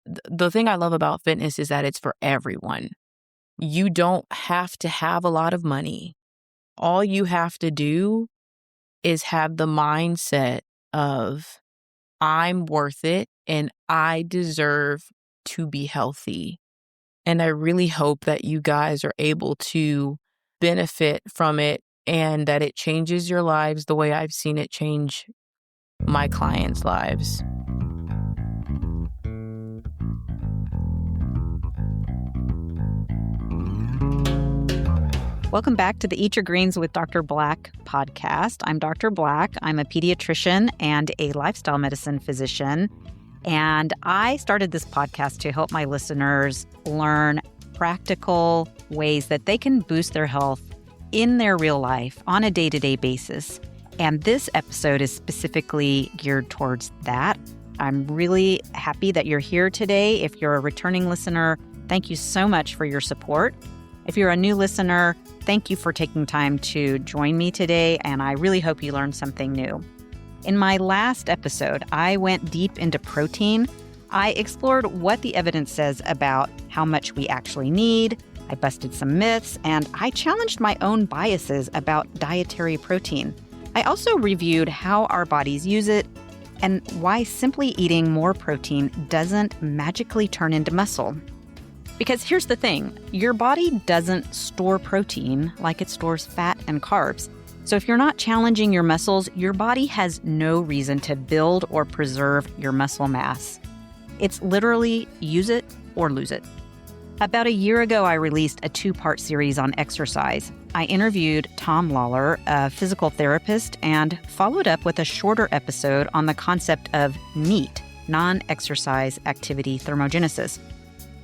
the thing I love about fitness is that it's for everyone. You don't have to have a lot of money. All you have to do is have the mindset of, I'm worth it and I deserve to be healthy. And I really hope that you guys are able to benefit from it and that it changes your lives the way I've seen it change my clients' lives. Welcome back to the Eat Your Greens with Dr. Black podcast. I'm Dr. Black. I'm a pediatrician and a lifestyle medicine physician. And I started this podcast to help my listeners learn practical ways that they can boost their health in their real life on a day-to-day basis. And this episode is specifically geared towards that. I'm really happy that you're here today. If you're a returning listener, thank you so much for your support. If you're a new listener, thank you for taking time to join me today, and I really hope you learned something new. In my last episode, I went deep into protein. I explored what the evidence says about how much we actually need. I busted some myths, and I challenged my own biases about dietary protein. I also reviewed how our bodies use it and why simply eating more protein doesn't magically turn into muscle. Because here's the thing, your body doesn't store protein like it stores fat and carbs. So if you're not challenging your muscles, your body has no reason to build or preserve your muscle mass. It's literally use it or lose it. About a year ago, I released a 2-part series on exercise. I interviewed Tom Lawler, a physical therapist, and followed up with a shorter episode on the concept of NEAT, non-exercise activity thermogenesis.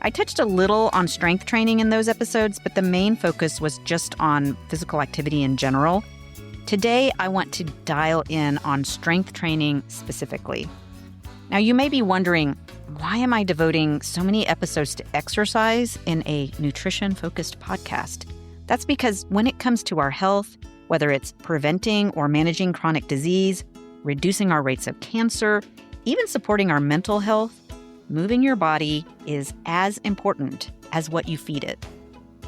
I touched a little on strength training in those episodes, but the main focus was just on physical activity in general. Today, I want to dial in on strength training specifically. Now, you may be wondering, why am I devoting so many episodes to exercise in a nutrition-focused podcast? That's because when it comes to our health, whether it's preventing or managing chronic disease, reducing our rates of cancer, even supporting our mental health, moving your body is as important as what you feed it.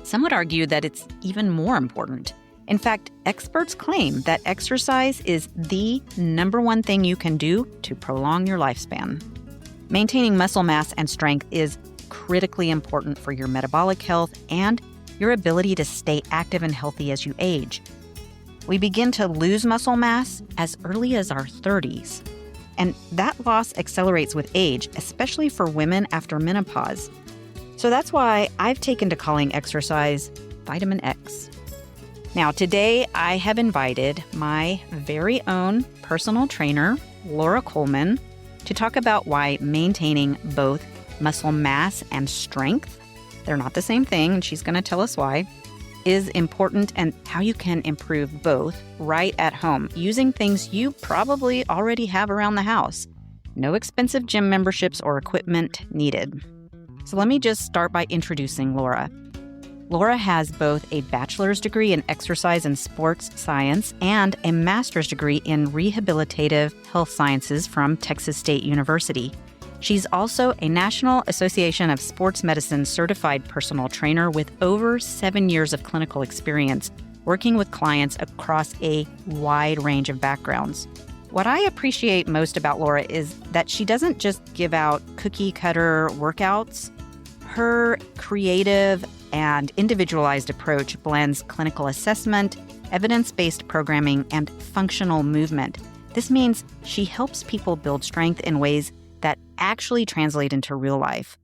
Some would argue that it's even more important. In fact, experts claim that exercise is the number one thing you can do to prolong your lifespan. Maintaining muscle mass and strength is critically important for your metabolic health and your ability to stay active and healthy as you age. We begin to lose muscle mass as early as our 30s. And that loss accelerates with age, especially for women after menopause. So that's why I've taken to calling exercise vitamin X. Now, today I have invited my very own personal trainer, Laura Coleman, to talk about why maintaining both muscle mass and strength, they're not the same thing, and she's going to tell us why, is important and how you can improve both right at home using things you probably already have around the house. No expensive gym memberships or equipment needed. So let me just start by introducing Laura. Laura has both a bachelor's degree in exercise and sports science and a master's degree in rehabilitative health sciences from Texas State University. She's also a National Association of Sports Medicine certified personal trainer with over 7 years of clinical experience working with clients across a wide range of backgrounds. What I appreciate most about Laura is that she doesn't just give out cookie-cutter workouts. Her creative and individualized approach blends clinical assessment, evidence-based programming, and functional movement. This means she helps people build strength in ways that actually translate into real life.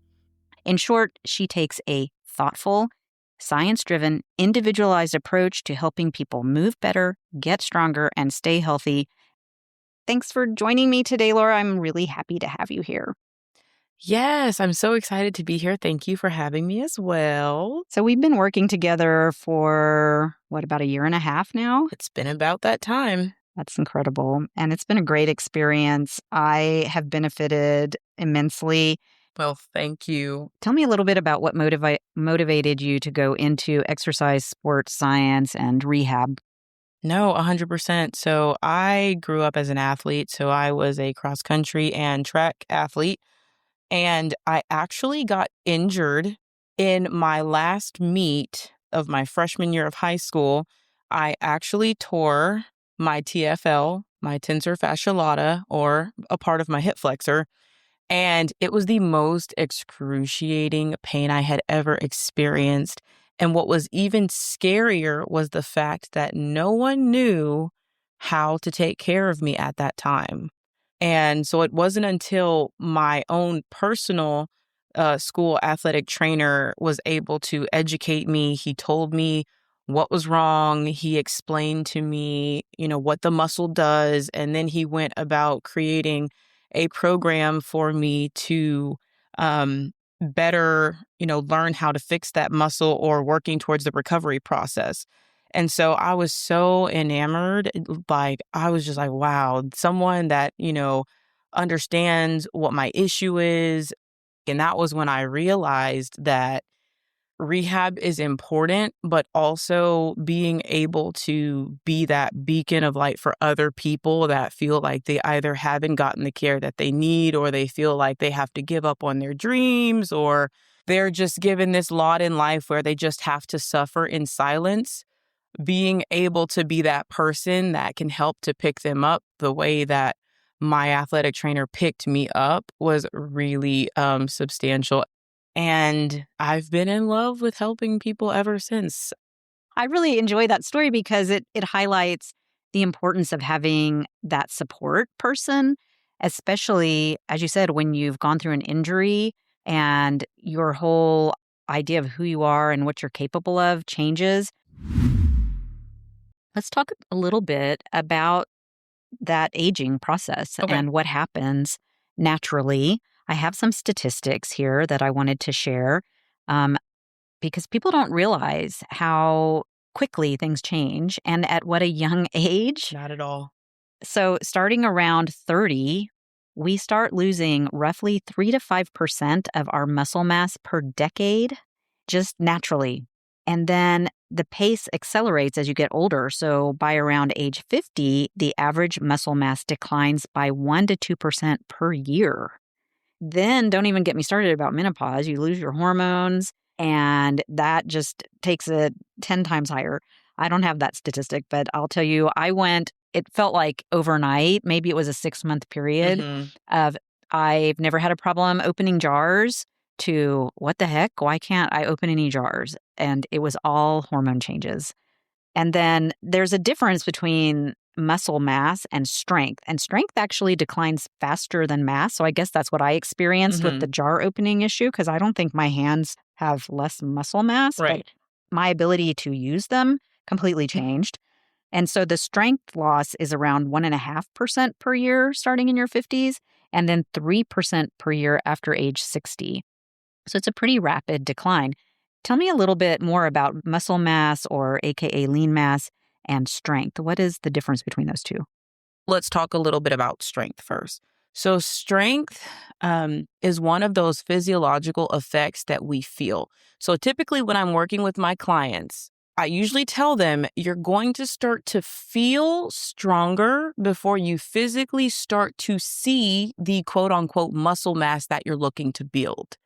In short, she takes a thoughtful, science-driven, individualized approach to helping people move better, get stronger, and stay healthy. Thanks for joining me today, Laura. I'm really happy to have you here. Yes, I'm so excited to be here. Thank you for having me as well. So we've been working together for, about a year and a half now? It's been about that time. That's incredible. And it's been a great experience. I have benefited immensely. Well, thank you. Tell me a little bit about what motivated you to go into exercise, sports science, and rehab. No, 100%. So I grew up as an athlete. So I was a cross country and track athlete. And I actually got injured in my last meet of my freshman year of high school. I actually tore my TFL, my tensor fascia lata, or a part of my hip flexor. And it was the most excruciating pain I had ever experienced. And what was even scarier was the fact that no one knew how to take care of me at that time. And so it wasn't until my own personal school athletic trainer was able to educate me. He told me what was wrong. He explained to me, what the muscle does. And then he went about creating a program for me to better, learn how to fix that muscle or working towards the recovery process. And so I was so enamored, like I was just like, wow, someone that, understands what my issue is. And that was when I realized that rehab is important, but also being able to be that beacon of light for other people that feel like they either haven't gotten the care that they need, or they feel like they have to give up on their dreams, or they're just given this lot in life where they just have to suffer in silence. Being able to be that person that can help to pick them up the way that my athletic trainer picked me up was really substantial. And I've been in love with helping people ever since. I really enjoy that story because it highlights the importance of having that support person, especially, as you said, when you've gone through an injury and your whole idea of who you are and what you're capable of changes. Let's talk a little bit about that aging process Okay. and what happens naturally. I have some statistics here that I wanted to share um, because people don't realize how quickly things change and at what a young age. Not at all. So, starting around 30, we start losing roughly 3 to 5% of our muscle mass per decade just naturally. And then the pace accelerates as you get older. So, by around age 50, the average muscle mass declines by 1 to 2% per year. Then don't even get me started about menopause. You lose your hormones, and that just takes it 10 times higher. I don't have that statistic, but I'll tell you, it felt like overnight, maybe it was a 6-month period Hmm. of I've never had a problem opening jars to what the heck? Why can't I open any jars? And it was all hormone changes. And then there's a difference between muscle mass and strength. And strength actually declines faster than mass. So I guess that's what I experienced with Hmm. the jar opening issue, because I don't think my hands have less muscle mass, but Right. my ability to use them completely changed. And so the strength loss is around 1.5% per year starting in your 50s, and then 3% per year after age 60. So it's a pretty rapid decline. Tell me a little bit more about muscle mass, or AKA lean mass, and strength. What is the difference between those two? Let's talk a little bit about strength first. So, strength is one of those physiological effects that we feel. So, typically, when I'm working with my clients, I usually tell them you're going to start to feel stronger before you physically start to see the quote unquote muscle mass that you're looking to build.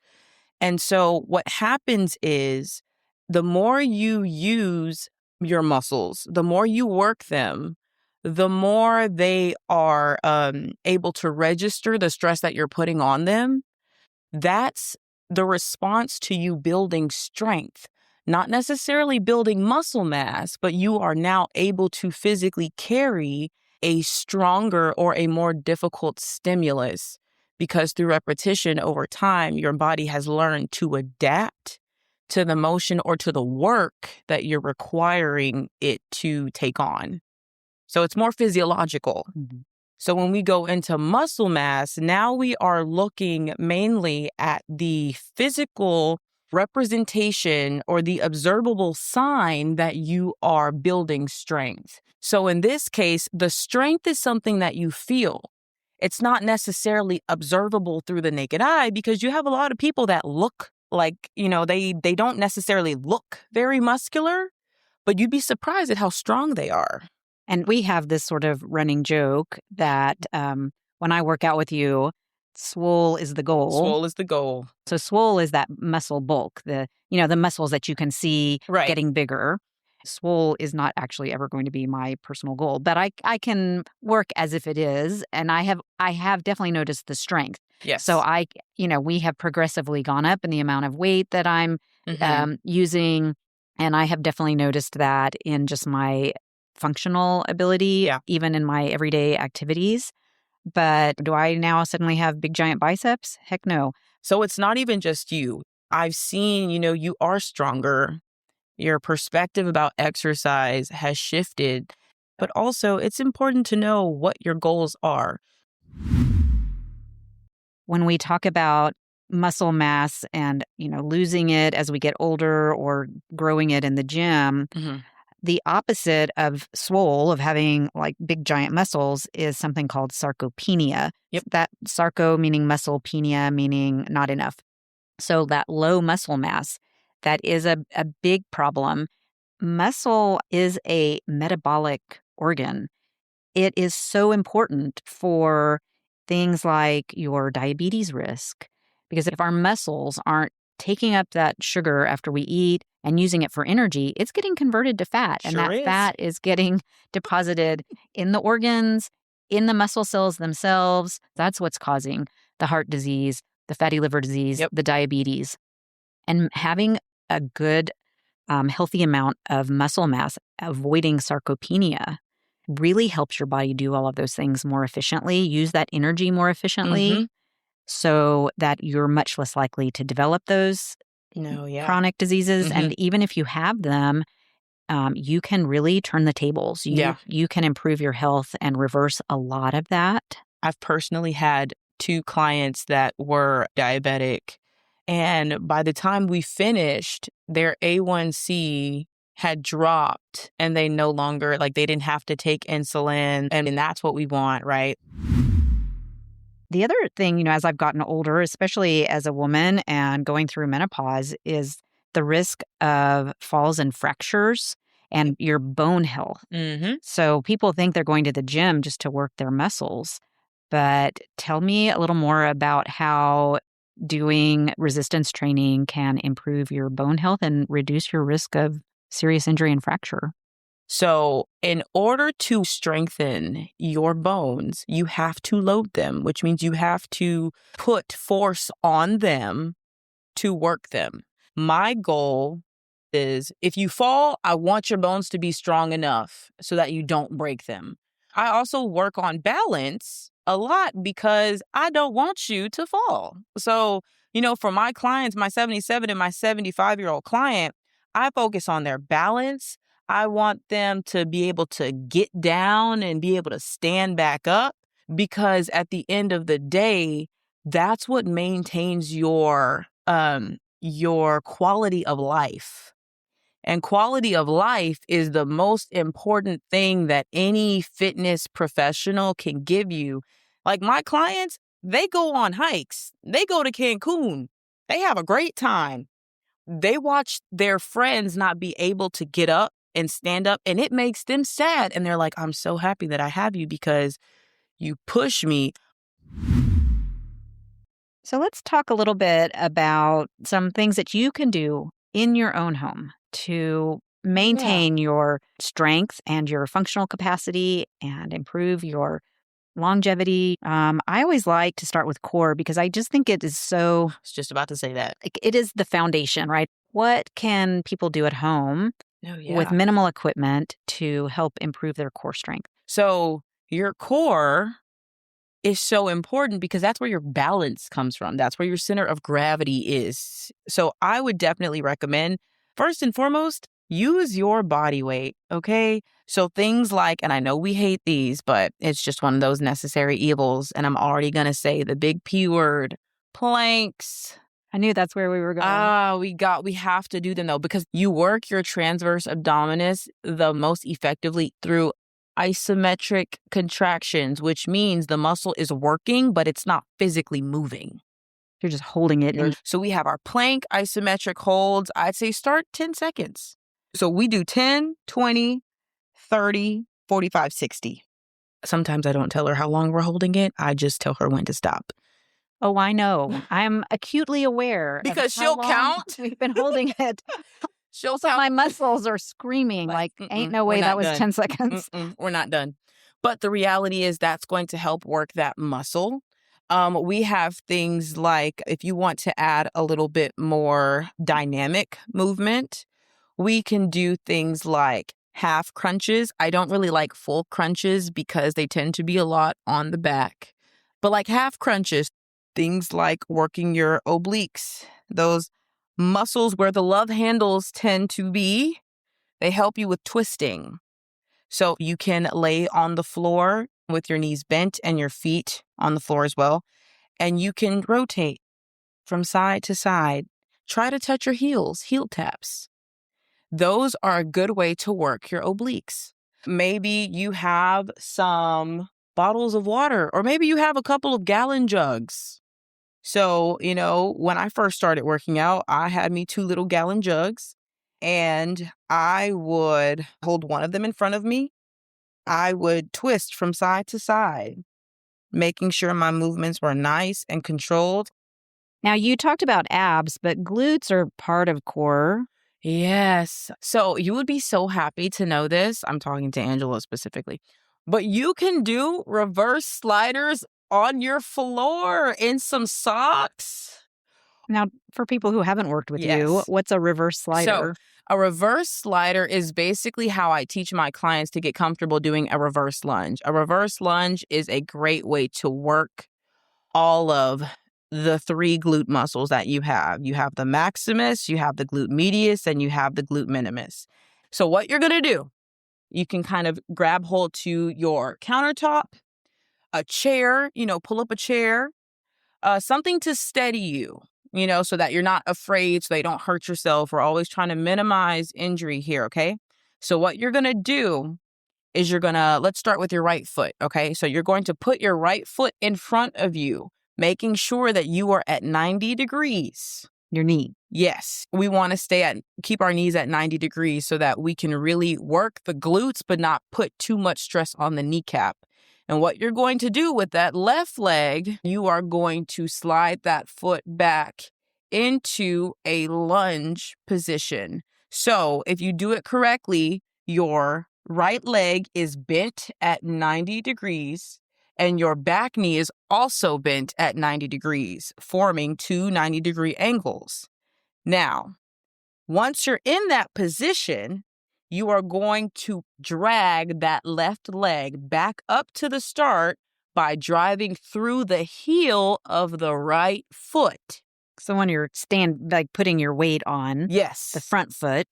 And so what happens is the more you use your muscles, the more you work them, the more they are able to register the stress that you're putting on them. That's the response to you building strength, not necessarily building muscle mass, but you are now able to physically carry a stronger or a more difficult stimulus because through repetition over time, your body has learned to adapt to the motion or to the work that you're requiring it to take on. So it's more physiological. Mhm. So when we go into muscle mass, now we are looking mainly at the physical representation or the observable sign that you are building strength. So in this case, the strength is something that you feel. It's not necessarily observable through the naked eye because you have a lot of people that look like, they don't necessarily look very muscular, but you'd be surprised at how strong they are. And we have this sort of running joke that when I work out with you, swole is the goal. Swole is the goal. So swole is that muscle bulk, the muscles that you can see Right. getting bigger. Swole is not actually ever going to be my personal goal, but I can work as if it is, and I have definitely noticed the strength. Yes. So we have progressively gone up in the amount of weight that I'm using, and I have definitely noticed that in just my functional ability, even in my everyday activities. But do I now suddenly have big giant biceps? Heck no. So it's not even just you. I've seen, you are stronger. Your perspective about exercise has shifted, but also it's important to know what your goals are. When we talk about muscle mass and, losing it as we get older or growing it in the gym, the opposite of swole, of having like big giant muscles, is something called sarcopenia. Yep. That sarco meaning muscle, penia meaning not enough. So that low muscle mass, that is a big problem. Muscle is a metabolic organ. It is so important for things like your diabetes risk, because if our muscles aren't taking up that sugar after we eat and using it for energy, it's getting converted to fat. And that fat is getting deposited in the organs, in the muscle cells themselves. That's what's causing the heart disease, the fatty liver disease, the diabetes. And having a good, healthy amount of muscle mass, avoiding sarcopenia, really helps your body do all of those things more efficiently, use that energy more efficiently, so that you're much less likely to develop those chronic diseases. And even if you have them, you can really turn the tables. You can improve your health and reverse a lot of that. I've personally had 2 clients that were diabetic, and by the time we finished, their A1C had dropped and they no longer, they didn't have to take insulin. And that's what we want, right? The other thing, as I've gotten older, especially as a woman and going through menopause, is the risk of falls and fractures and your bone health. So people think they're going to the gym just to work their muscles. But tell me a little more about how doing resistance training can improve your bone health and reduce your risk of serious injury and fracture. So in order to strengthen your bones, you have to load them, which means you have to put force on them to work them. My goal is, if you fall, I want your bones to be strong enough so that you don't break them. I also work on balance a lot because I don't want you to fall. So, for my clients, my 77 and my 75-year-old client, I focus on their balance. I want them to be able to get down and be able to stand back up, because at the end of the day, that's what maintains your quality of life. And quality of life is the most important thing that any fitness professional can give you. Like my clients, they go on hikes. They go to Cancun. They have a great time. They watch their friends not be able to get up and stand up, and it makes them sad. And they're like, I'm so happy that I have you because you push me. So let's talk a little bit about some things that you can do in your own home to maintain your strength and your functional capacity and improve your longevity. I always like to start with core because I just think it is so... I was just about to say that. It is the foundation, right? What can people do at home with minimal equipment to help improve their core strength? So your core is so important because that's where your balance comes from. That's where your center of gravity is. So I would definitely recommend, first and foremost, use your body weight, okay? So things like, and I know we hate these, but it's just one of those necessary evils, and I'm already going to say the big P word, planks. I knew that's where we were going. We have to do them though, because you work your transverse abdominis the most effectively through isometric contractions, which means the muscle is working, but it's not physically moving. You're just holding it. So we have our plank isometric holds. I'd say start 10 seconds. So we do 10, 20, 30, 45, 60. Sometimes I don't tell her how long we're holding it. I just tell her when to stop. Oh, I know. I'm acutely aware. Because of how she'll long count. We've been holding it. She'll So count. my muscles are screaming like ain't no We're way that not was done. 10 seconds. We're not done. But the reality is that's going to help work that muscle. We have things like if you want to add a little bit more dynamic movement, we can do things like half crunches. I don't really like full crunches because they tend to be a lot on the back. But like half crunches, things like working your obliques, those muscles where the love handles tend to be, they help you with twisting. So you can lay on the floor with your knees bent and your feet on the floor as well. And you can rotate from side to side. Try to touch your heels, heel taps. Those are a good way to work your obliques. Maybe you have some bottles of water, or maybe you have a couple of gallon jugs. So, when I first started working out, I had me 2 little gallon jugs, and I would hold one of them in front of me. I would twist from side to side, making sure my movements were nice and controlled. Now, you talked about abs, but glutes are part of core. Yes. So you would be so happy to know this. I'm talking to Angela specifically. But you can do reverse sliders on your floor in some socks. Now, for people who haven't worked with you, Yes. what's a reverse slider? So a reverse slider is basically how I teach my clients to get comfortable doing a reverse lunge. A reverse lunge is a great way to work all of the 3 glute muscles that you have. You have the maximus, you have the glute medius, and you have the glute minimus. So what you're going to do, you can kind of grab hold to your countertop, a chair, pull up a chair, something to steady you, so that you're not afraid, so that you don't hurt yourself. We're always trying to minimize injury here, okay? So what you're going to do is let's start with your right foot, okay? So you're going to put your right foot in front of you, making sure that you are at 90 degrees. Your knee. Yes, we want to keep our knees at 90 degrees so that we can really work the glutes, but not put too much stress on the kneecap. And what you're going to do with that left leg, you are going to slide that foot back into a lunge position. So if you do it correctly, your right leg is bent at 90 degrees and your back knee is also bent at 90 degrees, forming 2 90-degree angles. Now, once you're in that position, you are going to drag that left leg back up to the start by driving through the heel of the right foot. So when you're putting your weight on Yes. the front foot,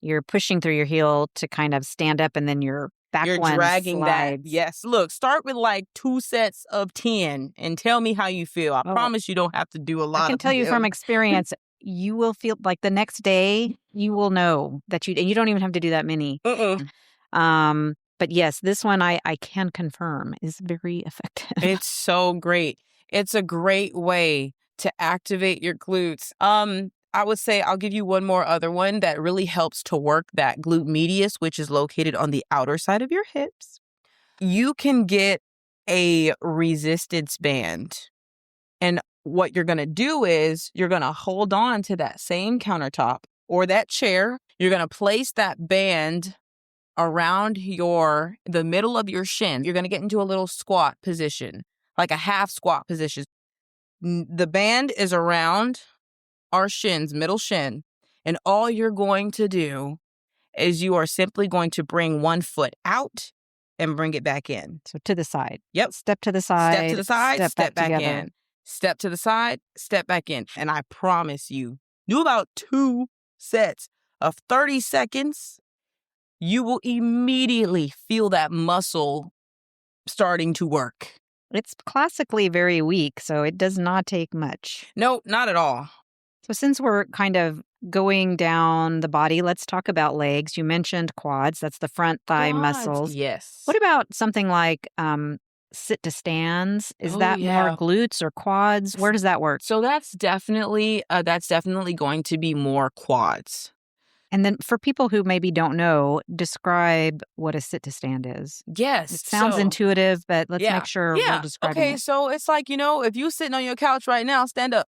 you're pushing through your heel to kind of stand up, and then your back You're one dragging slides. that. Yes. Look, start with like 2 sets of 10 and tell me how you feel. I promise you don't have to do a lot. I can tell you from experience, you will feel like the next day you will know that and you don't even have to do that many. But yes, this one I can confirm is very effective. It's so great. It's a great way to activate your glutes. I would say I'll give you one more other one that really helps to work that glute medius, which is located on the outer side of your hips. You can get a resistance band. And what you're going to do is you're going to hold on to that same countertop or that chair. You're going to place that band around the middle of your shin. You're going to get into a little squat position, like a half squat position. The band is around our shins, middle shin, and all you're going to do is you are simply going to bring one foot out and bring it back in. So to the side. Yep. Step to the side. Step to the side, step back together. in. Step to the side, step back in. And I promise you, do about 2 sets of 30 seconds, you will immediately feel that muscle starting to work. It's classically very weak, so it does not take much. No, not at all. So since we're kind of going down the body, let's talk about legs. You mentioned quads. That's the front thigh muscles. Yes. What about something like sit to stands? Is that more glutes or quads? Where does that work? So that's definitely going to be more quads. And then for people who maybe don't know, describe what a sit to stand is. Yes. It sounds intuitive, but let's make sure we're describing Okay, it. so it's like, if you sitting on your couch right now, stand up.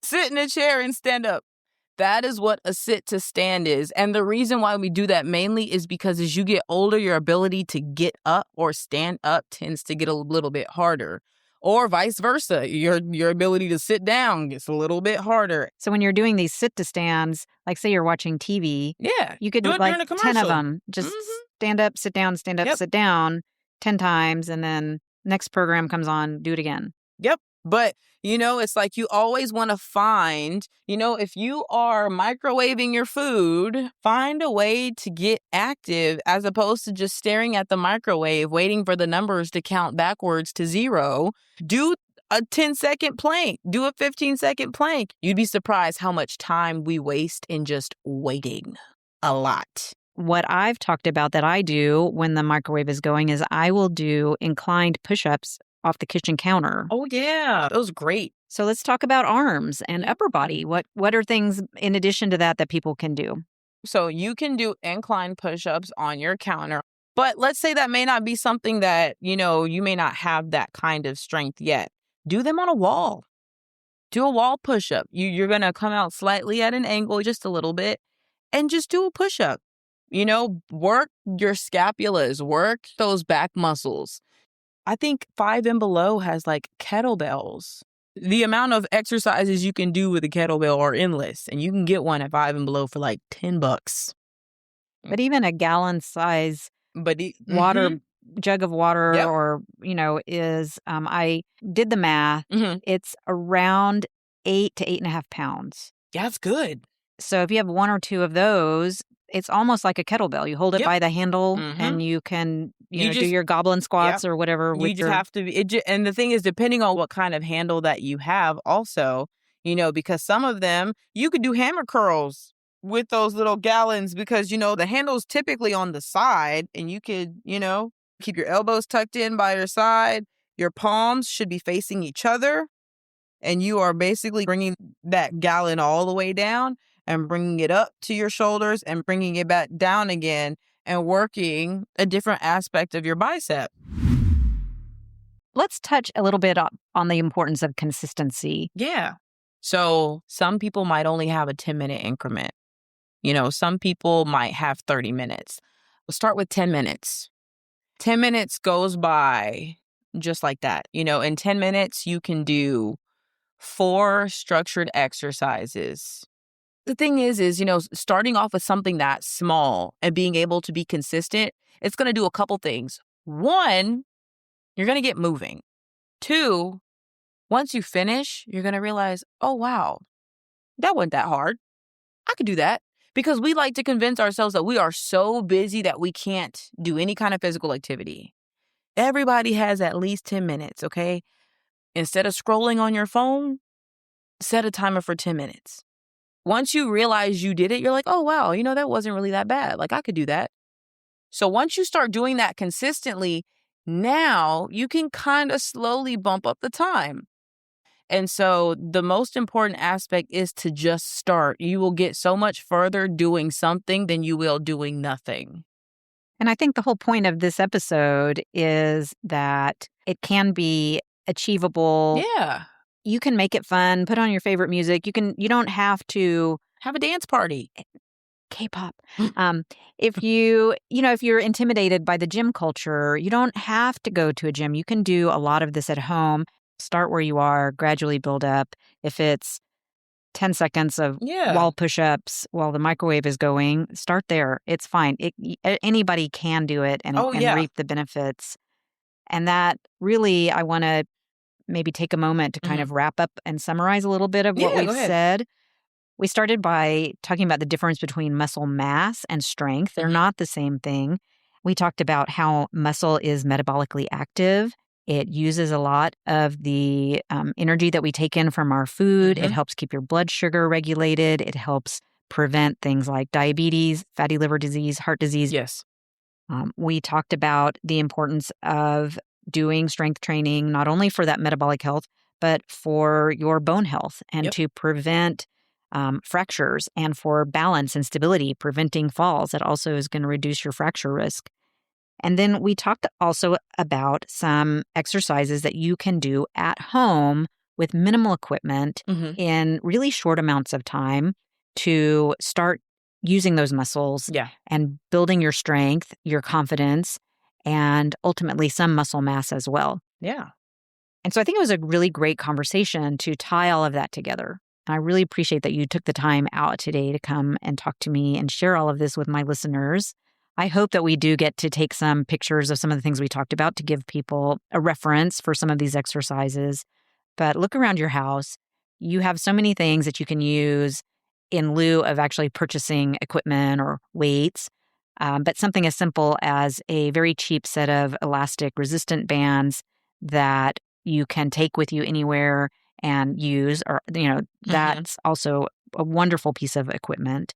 Sit in a chair and stand up. That is what a sit to stand is. And the reason why we do that mainly is because as you get older, your ability to get up or stand up tends to get a little bit harder. Or vice versa. Your ability to sit down gets a little bit harder. So when you're doing these sit to stands, like say you're watching TV, you could do it like during a 10 of commercial. them. Just stand up, sit down, stand up, sit down 10 times. And then next program comes on, do it again. Yep. But, it's like you always want to find, if you are microwaving your food, find a way to get active as opposed to just staring at the microwave, waiting for the numbers to count backwards to 0. Do a 10-second plank. Do a 15-second plank. You'd be surprised how much time we waste in just waiting. A lot. What I've talked about that I do when the microwave is going is I will do inclined push-ups off the kitchen counter. Oh, yeah. That was great. So let's talk about arms and upper body. What are things in addition to that people can do? So you can do incline push-ups on your counter. But let's say that may not be something that, you may not have that kind of strength yet. Do them on a wall. Do a wall push-up. You're going to come out slightly at an angle just a little bit and just do a push-up. Work your scapulas, work those back muscles. I think 5 and Below has like kettlebells. The amount of exercises you can do with a kettlebell are endless, and you can get one at 5 and Below for like $10. But even a gallon size water jug of water or, is, I did the math. It's around 8 to 8.5 pounds. Yeah, that's good. So if you have 1 or 2 of those, it's almost like a kettlebell. You hold it by the handle and you can, do your goblin squats or whatever. You just have to be. And the thing is, depending on what kind of handle that you have also, because some of them, you could do hammer curls with those little gallons because, the handle's typically on the side and you could, keep your elbows tucked in by your side. Your palms should be facing each other. And you are basically bringing that gallon all the way down and bringing it up to your shoulders and bringing it back down again and working a different aspect of your bicep. Let's touch a little bit on the importance of consistency. Yeah. So some people might only have a 10-minute increment. Some people might have 30 minutes. We'll start with 10 minutes. 10 minutes goes by just like that. In 10 minutes, you can do 4 structured exercises. The thing is, starting off with something that small and being able to be consistent, it's going to do a couple things. 1, you're going to get moving. 2, once you finish, you're going to realize, oh, wow, that wasn't that hard. I could do that. Because we like to convince ourselves that we are so busy that we can't do any kind of physical activity. Everybody has at least 10 minutes, okay? Instead of scrolling on your phone, set a timer for 10 minutes. Once you realize you did it, you're like, oh, wow, that wasn't really that bad. Like, I could do that. So once you start doing that consistently, now you can kind of slowly bump up the time. And so the most important aspect is to just start. You will get so much further doing something than you will doing nothing. And I think the whole point of this episode is that it can be achievable. Yeah. You can make it fun, put on your favorite music. You don't have to have a dance party. K-pop. If you're intimidated by the gym culture, you don't have to go to a gym. You can do a lot of this at home. Start where you are, gradually build up. If it's 10 seconds of wall push-ups while the microwave is going, start there. It's fine. Anybody can do it and reap the benefits. And that really, I want to maybe take a moment to kind of wrap up and summarize a little bit of what we've said. We started by talking about the difference between muscle mass and strength. They're not the same thing. We talked about how muscle is metabolically active. It uses a lot of the energy that we take in from our food. It helps keep your blood sugar regulated. It helps prevent things like diabetes, fatty liver disease, heart disease. Yes. We talked about the importance of doing strength training, not only for that metabolic health, but for your bone health and to prevent fractures and for balance and stability, preventing falls. That also is going to reduce your fracture risk. And then we talked also about some exercises that you can do at home with minimal equipment in really short amounts of time to start using those muscles and building your strength, your confidence, and ultimately some muscle mass as well. Yeah. And so I think it was a really great conversation to tie all of that together. And I really appreciate that you took the time out today to come and talk to me and share all of this with my listeners. I hope that we do get to take some pictures of some of the things we talked about to give people a reference for some of these exercises. But look around your house. You have so many things that you can use in lieu of actually purchasing equipment or weights. But something as simple as a very cheap set of elastic resistant bands that you can take with you anywhere and use, or, that's also a wonderful piece of equipment.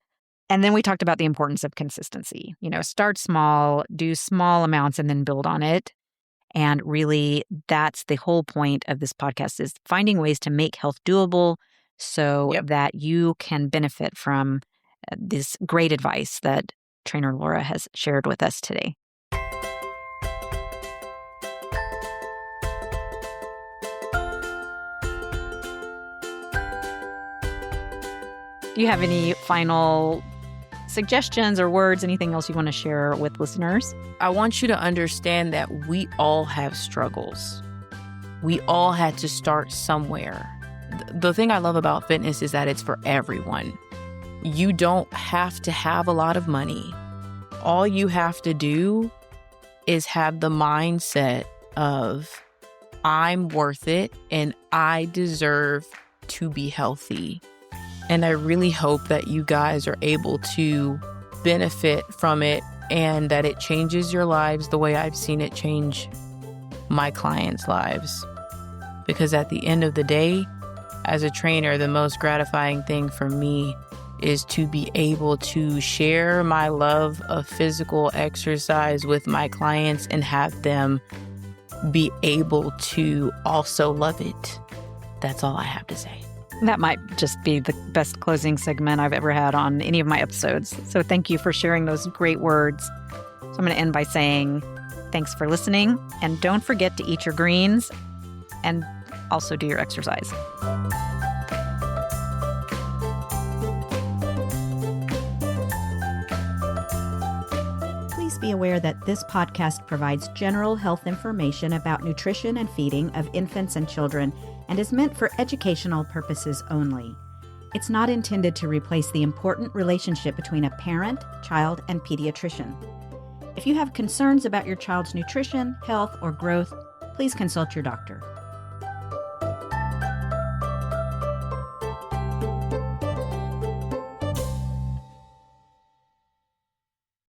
And then we talked about the importance of consistency. Start small, do small amounts, and then build on it. And really, that's the whole point of this podcast, is finding ways to make health doable so that you can benefit from this great advice that trainer Laura has shared with us today. Do you have any final suggestions or words, anything else you want to share with listeners? I want you to understand that we all have struggles. We all had to start somewhere. The thing I love about fitness is that it's for everyone. You don't have to have a lot of money. All you have to do is have the mindset of, I'm worth it and I deserve to be healthy. And I really hope that you guys are able to benefit from it and that it changes your lives the way I've seen it change my clients' lives. Because at the end of the day, as a trainer, the most gratifying thing for me is to be able to share my love of physical exercise with my clients and have them be able to also love it. That's all I have to say. That might just be the best closing segment I've ever had on any of my episodes. So thank you for sharing those great words. So I'm going to end by saying thanks for listening. And don't forget to eat your greens and also do your exercise. Please be aware that this podcast provides general health information about nutrition and feeding of infants and children and is meant for educational purposes only. It's not intended to replace the important relationship between a parent, child, and pediatrician. If you have concerns about your child's nutrition, health, or growth, please consult your doctor.